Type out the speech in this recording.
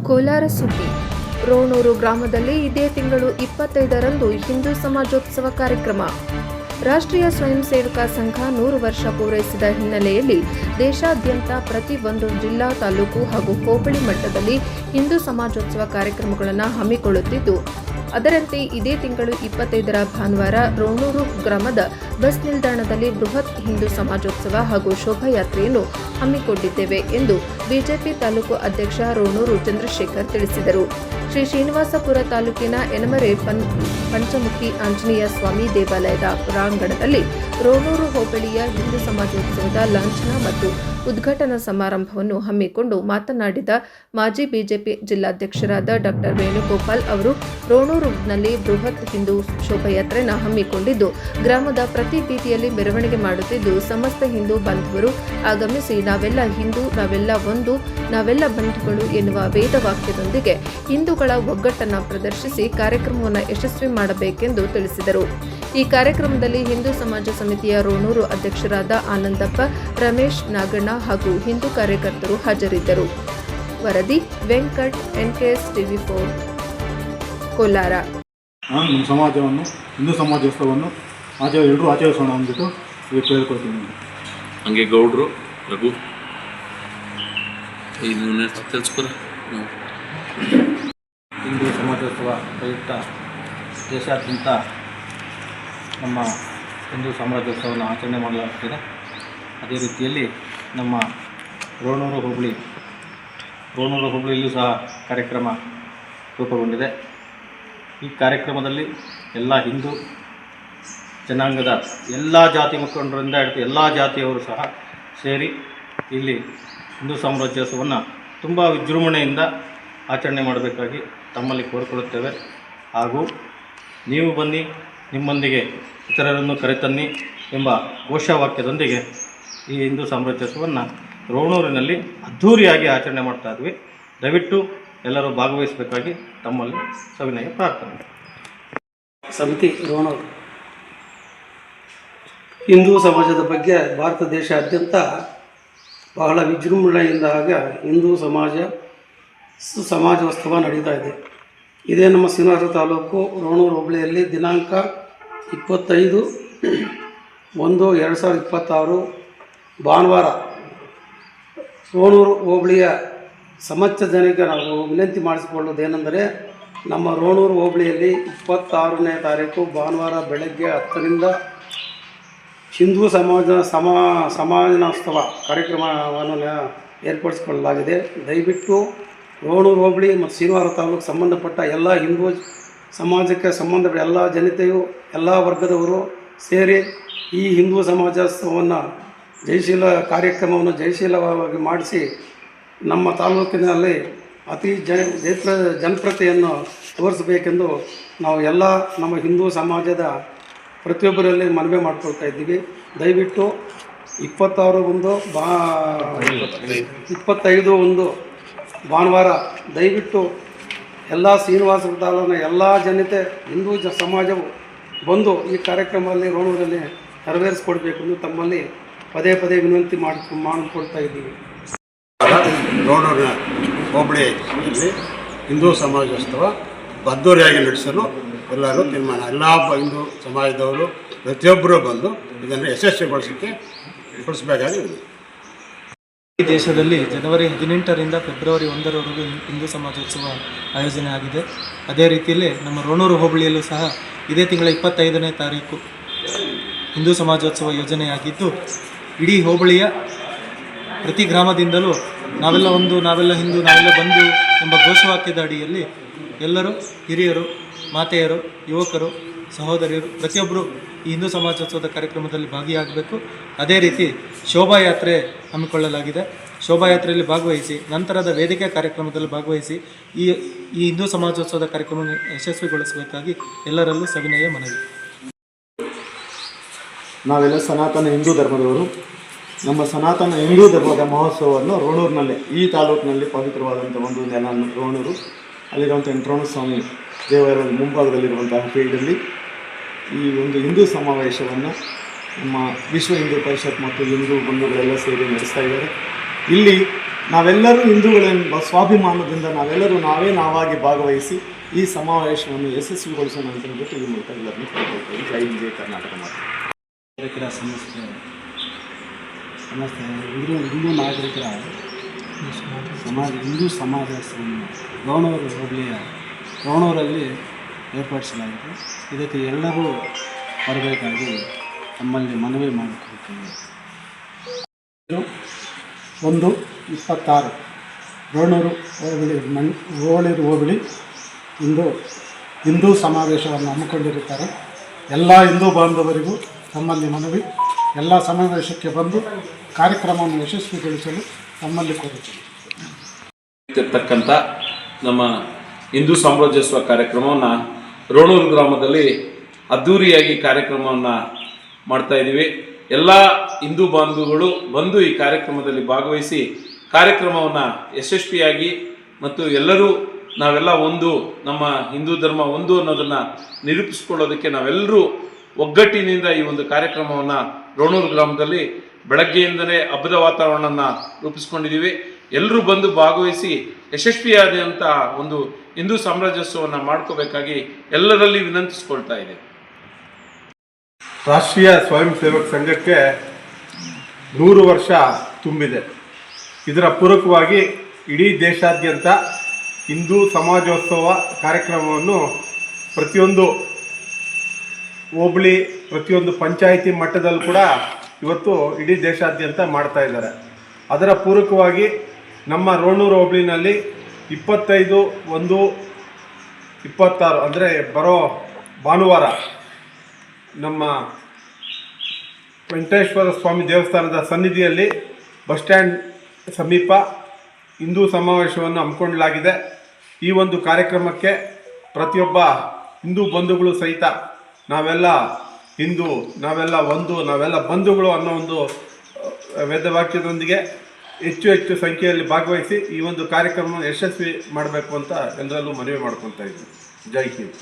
ಕೋಲಾರ ಸುದ್ದಿ. ರೋಣೂರು ಗ್ರಾಮದಲ್ಲಿ ಇದೇ ತಿಂಗಳು 25ರಂದು ಹಿಂದೂ ಸಮಾಜೋತ್ಸವ ಕಾರ್ಯಕ್ರಮ. ರಾಷ್ಟ್ರೀಯ ಸ್ವಯಂ ಸೇವಕ ಸಂಘ 100 ವರ್ಷ ಪೂರೈಸಿದ ಹಿನ್ನೆಲೆಯಲ್ಲಿ ದೇಶಾದ್ಯಂತ ಪ್ರತಿ ಒಂದು ಜಿಲ್ಲಾ, ತಾಲೂಕು ಹಾಗೂ ಹೋಬಳಿ ಮಟ್ಟದಲ್ಲಿ ಹಿಂದೂ ಸಮಾಜೋತ್ಸವ ಕಾರ್ಯಕ್ರಮಗಳನ್ನು ಹಮ್ಮಿಕೊಳ್ಳುತ್ತಿದ್ದು, ಅದರಂತೆ ಇದೇ ತಿಂಗಳು 25ರ ಭಾನುವಾರ ರೋಣೂರು ಗ್ರಾಮದ ಬಸ್ ನಿಲ್ದಾಣದಲ್ಲಿ ಬೃಹತ್ ಹಿಂದೂ ಸಮಾಜೋತ್ಸವ ಹಾಗೂ ಶೋಭಾಯಾತ್ರೆಯನ್ನು ಹಮ್ಮಿಕೊಂಡಿದ್ದೇವೆ ಎಂದು ಬಿಜೆಪಿ ತಾಲೂಕು ಅಧ್ಯಕ್ಷ ರೋಣೂರು ಚಂದ್ರಶೇಖರ್ ತಿಳಿಸಿದರು. ಶ್ರೀ ಶ್ರೀನಿವಾಸಪುರ ತಾಲೂಕಿನ ಯನಮರೆ ಪಂಚಮುಖಿ ಆಂಜನೇಯ ಸ್ವಾಮಿ ದೇವಾಲಯದ ಪ್ರಾಂಗಣದಲ್ಲಿ ರೋಣೂರು ಹೋಬಳಿಯ ಹಿಂದೂ ಸಮಾಜೋತ್ಸವದ ಲಾಂಛನ ಮತ್ತು ಉದ್ಘಾಟನಾ ಸಮಾರಂಭವನ್ನು ಹಮ್ಮಿಕೊಂಡು ಮಾತನಾಡಿದ ಮಾಜಿ ಬಿಜೆಪಿ ಜಿಲ್ಲಾಧ್ಯಕ್ಷರಾದ ಡಾಕ್ಟರ್ ವೇಣುಗೋಪಾಲ್ ಅವರು, ರೋಣೂರಿನಲ್ಲಿ ಬೃಹತ್ ಹಿಂದೂ ಶೋಭಾಯಾತ್ರೆಯನ್ನು ಹಮ್ಮಿಕೊಂಡಿದ್ದು, ಗ್ರಾಮದ ಪ್ರತಿ ಬೀದಿಯಲ್ಲಿ ಮೆರವಣಿಗೆ ಮಾಡುತ್ತಿದ್ದು, ಸಮಸ್ತ ಹಿಂದೂ ಬಾಂಧವರು ಆಗಮಿಸಿ ನಾವೆಲ್ಲ ಹಿಂದೂ, ನಾವೆಲ್ಲ ಒಂದು, ನಾವೆಲ್ಲ ಬಂಧುಗಳು ಎನ್ನುವ ವೇದವಾಕ್ಯದೊಂದಿಗೆ ಹಿಂದೂಗಳ ಒಗ್ಗಟ್ಟನ್ನು ಪ್ರದರ್ಶಿಸಿ ಕಾರ್ಯಕ್ರಮವನ್ನು ಯಶಸ್ವಿ ಮಾಡಬೇಕೆಂದು ತಿಳಿಸಿದರು. ಈ ಕಾರ್ಯಕ್ರಮದಲ್ಲಿ ಹಿಂದೂ ಸಮಾಜ ಸಮಿತಿಯ ರೋಣೂರು ಅಧ್ಯಕ್ಷರಾದ ಆನಂದಪ್ಪ, ರಮೇಶ್, ನಾಗಣ್ಣ ಹಾಗೂ ಹಿಂದೂ ಕಾರ್ಯಕರ್ತರು ಹಾಜರಿದ್ದರು. ವರದಿ ವೆಂಕಟ್, NKS TV4 ಕೋಲಾರ. ನಮ್ಮ ಸಮಾಜವನ್ನು ಹಿಂದೂ ಸಮಾಜೋತ್ಸವವನ್ನು ಎಲ್ಲರೂ ಆಚರಿಸೋಣ ಅಂದ್ಬಿಟ್ಟು ಕೇಳ್ಕೊಳ್ತೀನಿ. ಹಂಗೆ ಗೌಡ್ರು ರಘು ತಿಳಿಸ್ಕೊರ. ಹಿಂದೂ ಸಮಾಜೋತ್ಸವ ಪ್ರಯುಕ್ತ ದೇಶಾದ್ಯಂತ ನಮ್ಮ ಹಿಂದೂ ಸಮಾಜೋತ್ಸವವನ್ನು ಆಚರಣೆ ಮಾಡಲಾಗುತ್ತಿದೆ. ಅದೇ ರೀತಿಯಲ್ಲಿ ನಮ್ಮ ರೋಣೂರು ಹೋಬಳಿಯಲ್ಲೂ ಸಹ ಕಾರ್ಯಕ್ರಮ ರೂಪುಗೊಂಡಿದೆ. ಈ ಕಾರ್ಯಕ್ರಮದಲ್ಲಿ ಎಲ್ಲ ಹಿಂದೂ ಜನಾಂಗದ ಎಲ್ಲ ಜಾತಿ ಮುಖಂಡರಿಂದ ಹಿಡಿದು ಎಲ್ಲ ಜಾತಿಯವರು ಸಹ ಸೇರಿ ಇಲ್ಲಿ ಹಿಂದೂ ಸಾಮ್ರಾಜ್ಯೋತ್ಸವವನ್ನು ತುಂಬ ವಿಜೃಂಭಣೆಯಿಂದ ಆಚರಣೆ ಮಾಡಬೇಕಾಗಿ ತಮ್ಮಲ್ಲಿ ಕೋರಿಕೊಳ್ಳುತ್ತೇವೆ. ಹಾಗೂ ನೀವು ಬನ್ನಿ, ನಿಮ್ಮೊಂದಿಗೆ ಇತರರನ್ನು ಕರೆತನ್ನಿ ಎಂಬ ಘೋಷವಾಕ್ಯದೊಂದಿಗೆ ಈ ಹಿಂದೂ ಸಾಮ್ರಾಜ್ಯೋತ್ಸವವನ್ನು ರೋಣೂರಿನಲ್ಲಿ ಅದ್ಧೂರಿಯಾಗಿ ಆಚರಣೆ ಮಾಡ್ತಾ ಇದ್ವಿ. ದಯವಿಟ್ಟು ಎಲ್ಲರೂ ಭಾಗವಹಿಸಬೇಕಾಗಿ ತಮ್ಮಲ್ಲಿ ಸವಿನಯ ಪ್ರಾರ್ಥನೆ. ಸಮಿತಿ ರೋಣೂರು ಹಿಂದೂ ಸಮಾಜದ ಬಗ್ಗೆ ಭಾರತ ದೇಶಾದ್ಯಂತ ಬಹಳ ವಿಜೃಂಭಣೆಯಿಂದ ಹಿಂದೂ ಸಮಾಜೋತ್ಸವ ನಡೀತಾ ಇದೆ. ಇದೇ ನಮ್ಮ ಶ್ರೀನಿವಾಸ ತಾಲೂಕು ರೋಣೂರು ಹೋಬಳಿಯಲ್ಲಿ ದಿನಾಂಕ 25/1/2026 ಭಾನುವಾರ ರೋಣೂರು ಹೋಬಳಿಯ ಸಮಸ್ತ ಜನಕ್ಕೆ ನಾವು ವಿನಂತಿ ಮಾಡಿಸಿಕೊಳ್ಳುವುದೇನೆಂದರೆ, ನಮ್ಮ ರೋಣೂರು ಹೋಬಳಿಯಲ್ಲಿ 26ನೇ ತಾರೀಕು ಭಾನುವಾರ ಬೆಳಗ್ಗೆ 10ರಿಂದ ಹಿಂದೂ ಸಮಾಜೋತ್ಸವ ಕಾರ್ಯಕ್ರಮವನ್ನು ಏರ್ಪಡಿಸಿಕೊಳ್ಳಲಾಗಿದೆ. ದಯವಿಟ್ಟು ರೋಣೂರು ಹೋಬಳಿ ಮತ್ತು ಶ್ರೀನಿವಾಸ ತಾಲೂಕು ಸಂಬಂಧಪಟ್ಟ ಎಲ್ಲ ಹಿಂದೂ ಸಮಾಜಕ್ಕೆ ಸಂಬಂಧಪಟ್ಟ ಎಲ್ಲ ಜನತೆಯು, ಎಲ್ಲ ವರ್ಗದವರು ಸೇರಿ ಈ ಹಿಂದೂ ಸಮಾಜೋತ್ಸವವನ್ನು ಜಯಶೀಲವಾಗಿ ಮಾಡಿಸಿ ನಮ್ಮ ತಾಲೂಕಿನಲ್ಲಿ ಅತಿ ಜನಪ್ರಿಯತೆಯನ್ನು ತೋರಿಸಬೇಕೆಂದು ನಾವು ಎಲ್ಲ ನಮ್ಮ ಹಿಂದೂ ಸಮಾಜದ ಪ್ರತಿಯೊಬ್ಬರಲ್ಲಿ ಮನವಿ ಮಾಡಿಕೊಳ್ತಾ ಇದ್ದೀವಿ. ದಯವಿಟ್ಟು 25/1 ಭಾನುವಾರ ದಯವಿಟ್ಟು ಎಲ್ಲ ಶ್ರೀನಿವಾಸ ತಾಲೂಕಿನ ಎಲ್ಲ ಜನತೆ ಹಿಂದೂ ಸಮಾಜವು ಬಂದು ಈ ಕಾರ್ಯಕ್ರಮದಲ್ಲಿ ರೋಣೂರಲ್ಲಿ ನೆರವೇರಿಸಿಕೊಡ್ಬೇಕೆಂದು ತಮ್ಮಲ್ಲಿ ಪದೇ ವಿನಂತಿ ಮಾಡಿಕೊಳ್ತಾ ಇದ್ದೀವಿ. ರೋಣೂರಿನ ಹೋಬಳಿಯಲ್ಲಿ ಹಿಂದೂ ಸಮಾಜೋತ್ಸವ ಅದ್ದೂರಿಯಾಗಿ ನಡೆಸಲು ಎಲ್ಲರೂ ತೀರ್ಮಾನ. ಎಲ್ಲ ಹಿಂದೂ ಸಮಾಜದವರು ಪ್ರತಿಯೊಬ್ಬರೂ ಬಂದು ಇದನ್ನು ಯಶಸ್ವಿಗೊಳಿಸಬೇಕಾಗಿ ಈ ದೇಶದಲ್ಲಿ ಜನವರಿ 18ರಿಂದ ಫೆಬ್ರವರಿ 1ರವರೆಗೂ ಹಿಂದೂ ಸಮಾಜೋತ್ಸವ ಆಯೋಜನೆ ಆಗಿದೆ. ಅದೇ ರೀತಿಯಲ್ಲಿ ನಮ್ಮ ರೋಣೂರು ಹೋಬಳಿಯಲ್ಲೂ ಸಹ ಇದೇ ತಿಂಗಳ 25ನೇ ತಾರೀಕು ಹಿಂದೂ ಸಮಾಜೋತ್ಸವ ಯೋಜನೆಯಾಗಿದ್ದು, ಇಡೀ ಹೋಬಳಿಯ ಪ್ರತಿ ಗ್ರಾಮದಿಂದಲೂ ನಾವೆಲ್ಲ ಒಂದು, ನಾವೆಲ್ಲ ಹಿಂದೂ, ನಾವೆಲ್ಲ ಬಂಧು ಎಂಬ ಘೋಷವಾಕ್ಯದ ಅಡಿಯಲ್ಲಿ ಎಲ್ಲರೂ ಹಿರಿಯರು, ಮಾತೆಯರು, ಯುವಕರು, ಸಹೋದರಿಯರು ಪ್ರತಿಯೊಬ್ಬರು ಈ ಹಿಂದೂ ಸಮಾಜೋತ್ಸವದ ಕಾರ್ಯಕ್ರಮದಲ್ಲಿ ಭಾಗಿಯಾಗಬೇಕು. ಅದೇ ರೀತಿ ಶೋಭಾಯಾತ್ರೆ ಹಮ್ಮಿಕೊಳ್ಳಲಾಗಿದೆ. ಶೋಭಾಯಾತ್ರೆಯಲ್ಲಿ ಭಾಗವಹಿಸಿ ನಂತರದ ವೇದಿಕೆ ಕಾರ್ಯಕ್ರಮದಲ್ಲಿ ಭಾಗವಹಿಸಿ ಈ ಹಿಂದೂ ಸಮಾಜೋತ್ಸವದ ಕಾರ್ಯಕ್ರಮವನ್ನು ಯಶಸ್ವಿಗೊಳಿಸಬೇಕಾಗಿ ಎಲ್ಲರಲ್ಲೂ ಸವಿನಯ ಮನವಿ. ನಾವೆಲ್ಲ ಸನಾತನ ಹಿಂದೂ ಧರ್ಮದವರು. ನಮ್ಮ ಸನಾತನ ಹಿಂದೂ ಧರ್ಮದ ಮಹೋತ್ಸವವನ್ನು ರೋಣೂರಿನಲ್ಲಿ, ಈ ತಾಲೂಕಿನಲ್ಲಿ ಪವಿತ್ರವಾದಂಥ ಒಂದು ನೆಲ ರೋಣೂರು, ಅಲ್ಲಿರುವಂಥ ವೆಂಕಟರಮಣ ಸ್ವಾಮಿ ದೇವಾಲಯದ ಮುಂಭಾಗದಲ್ಲಿರುವಂತಹ ಫೀಲ್ಡಲ್ಲಿ ಈ ಒಂದು ಹಿಂದೂ ಸಮಾವೇಶವನ್ನು ನಮ್ಮ ವಿಶ್ವ ಹಿಂದೂ ಪರಿಷತ್ ಮತ್ತು ಹಿಂದೂ ಬಂಧುಗಳೆಲ್ಲ ಸೇರಿ ನಡೆಸ್ತಾ ಇದ್ದಾರೆ. ಇಲ್ಲಿ ನಾವೆಲ್ಲರೂ ಹಿಂದೂಗಳೆಂಬ ಸ್ವಾಭಿಮಾನದಿಂದ ನಾವೆಲ್ಲರೂ ನಾವಾಗಿ ಭಾಗವಹಿಸಿ ಈ ಸಮಾವೇಶವನ್ನು ಯಶಸ್ವಿಗೊಳಿಸೋಣ ಅಂತ ಹೇಳ್ಬಿಟ್ಟು ಈ ಮೂಲಕ ಎಲ್ಲರನ್ನೂ ಕೇಳ್ಕೊಳ್ತೀವಿ. ಜೈ ಹಿಂದ್, ಜೈ ಕರ್ನಾಟಕ ಮಾತ್ರ. ನಾಗರಿಕರ ಸಮಸ್ಯೆ ಹಿಂದೂ ನಾಗರಿಕರ ಹಿಂದೂ ಸಮಾವೇಶವನ್ನು ರೋಣೂರು ಹೋಬಳಿಯ ರೋಣೂರಲ್ಲಿ ಏರ್ಪಡಿಸಲಾಗಿದೆ. ಇದಕ್ಕೆ ಎಲ್ಲರೂ ಬರಬೇಕಾಗಿ ತಮ್ಮಲ್ಲಿ ಮನವಿ ಮಾಡಿಕೊಳ್ತೀವಿ. 1/26 ರೋಣೂರು ಹೋಬಳಿ ಇಂದು ಹಿಂದೂ ಸಮಾವೇಶವನ್ನು ಹಮ್ಮಿಕೊಂಡಿರುತ್ತಾರೆ. ಎಲ್ಲ ಹಿಂದೂ ಬಾಂಧವರಿಗೂ ತಮ್ಮಲ್ಲಿ ಮನವಿ, ಎಲ್ಲ ಸಮಾವೇಶಕ್ಕೆ ಬಂದು ಕಾರ್ಯಕ್ರಮವನ್ನು ಯಶಸ್ವಿಗೊಳಿಸಲು ತಮ್ಮಲ್ಲಿ ಕೋರುತ್ತೇವೆ. ಇರ್ತಕ್ಕಂಥ ನಮ್ಮ ಹಿಂದೂ ಸಾಮ್ರಾಜ್ಯೋತ್ಸವ ಕಾರ್ಯಕ್ರಮವನ್ನು ರೋಣೂರು ಗ್ರಾಮದಲ್ಲಿ ಅದ್ಧೂರಿಯಾಗಿ ಕಾರ್ಯಕ್ರಮವನ್ನು ಮಾಡ್ತಾ ಇದ್ದೀವಿ. ಎಲ್ಲ ಹಿಂದೂ ಬಾಂಧವಗಳು ಬಂದು ಈ ಕಾರ್ಯಕ್ರಮದಲ್ಲಿ ಭಾಗವಹಿಸಿ ಕಾರ್ಯಕ್ರಮವನ್ನು ಯಶಸ್ವಿಯಾಗಿ ಮತ್ತು ಎಲ್ಲರೂ ನಾವೆಲ್ಲ ಒಂದು, ನಮ್ಮ ಹಿಂದೂ ಧರ್ಮ ಒಂದು ಅನ್ನೋದನ್ನು ನಿರೂಪಿಸ್ಕೊಳ್ಳೋದಕ್ಕೆ ನಾವೆಲ್ಲರೂ ಒಗ್ಗಟ್ಟಿನಿಂದ ಈ ಒಂದು ಕಾರ್ಯಕ್ರಮವನ್ನು ರೋಣೂರು ಗ್ರಾಮದಲ್ಲಿ ಬೆಳಗ್ಗೆಯಿಂದಲೇ ಹಬ್ಬದ ವಾತಾವರಣವನ್ನು ರೂಪಿಸ್ಕೊಂಡಿದ್ದೀವಿ. ಎಲ್ಲರೂ ಬಂದು ಭಾಗವಹಿಸಿ ಯಶಸ್ವಿಯಾದಂಥ ಒಂದು ಹಿಂದೂ ಸಾಮ್ರಾಜ್ಯೋತ್ಸವವನ್ನು ಮಾಡ್ಕೋಬೇಕಾಗಿ ಎಲ್ಲರಲ್ಲಿ ವಿನಂತಿಸ್ಕೊಳ್ತಾ ಇದೆ. ರಾಷ್ಟ್ರೀಯ ಸ್ವಯಂ ಸೇವಕ ಸಂಘಕ್ಕೆ 100 ವರ್ಷ ತುಂಬಿದೆ. ಇದರ ಪೂರಕವಾಗಿ ಇಡೀ ದೇಶಾದ್ಯಂತ ಹಿಂದೂ ಸಮಾಜೋತ್ಸವ ಕಾರ್ಯಕ್ರಮವನ್ನು ಪ್ರತಿಯೊಂದು ಹೋಬಳಿ, ಪ್ರತಿಯೊಂದು ಪಂಚಾಯಿತಿ ಮಟ್ಟದಲ್ಲೂ ಕೂಡ ಇವತ್ತು ಇಡೀ ದೇಶಾದ್ಯಂತ ಮಾಡ್ತಾ ಇದ್ದಾರೆ. ಅದರ ಪೂರಕವಾಗಿ ನಮ್ಮ ರೋಣೂರು ಹೋಬಳಿನಲ್ಲಿ 25/1/26 ಅಂದರೆ ಬರೋ ಭಾನುವಾರ ನಮ್ಮ ವೆಂಕಟೇಶ್ವರ ಸ್ವಾಮಿ ದೇವಸ್ಥಾನದ ಸನ್ನಿಧಿಯಲ್ಲಿ ಬಸ್ ಸ್ಟ್ಯಾಂಡ್ ಸಮೀಪ ಹಿಂದೂ ಸಮಾವೇಶವನ್ನು ಹಮ್ಮಿಕೊಳ್ಳಲಾಗಿದೆ. ಈ ಒಂದು ಕಾರ್ಯಕ್ರಮಕ್ಕೆ ಪ್ರತಿಯೊಬ್ಬ ಹಿಂದೂ ಬಂಧುಗಳು ಸಹಿತ ನಾವೆಲ್ಲ ಹಿಂದೂ, ನಾವೆಲ್ಲ ಒಂದು, ನಾವೆಲ್ಲ ಬಂಧುಗಳು ಅನ್ನೋ ಒಂದು ವೇದವಾಕ್ಯದೊಂದಿಗೆ ಹೆಚ್ಚು ಸಂಖ್ಯೆಯಲ್ಲಿ ಭಾಗವಹಿಸಿ ಈ ಒಂದು ಕಾರ್ಯಕ್ರಮವನ್ನು ಯಶಸ್ವಿ ಮಾಡಬೇಕು ಅಂತ ಎಲ್ಲರಲ್ಲೂ ಮನವಿ ಮಾಡ್ಕೊತಾ ಇದ್ದೀನಿ. ಜೈ ಹಿಂದ್.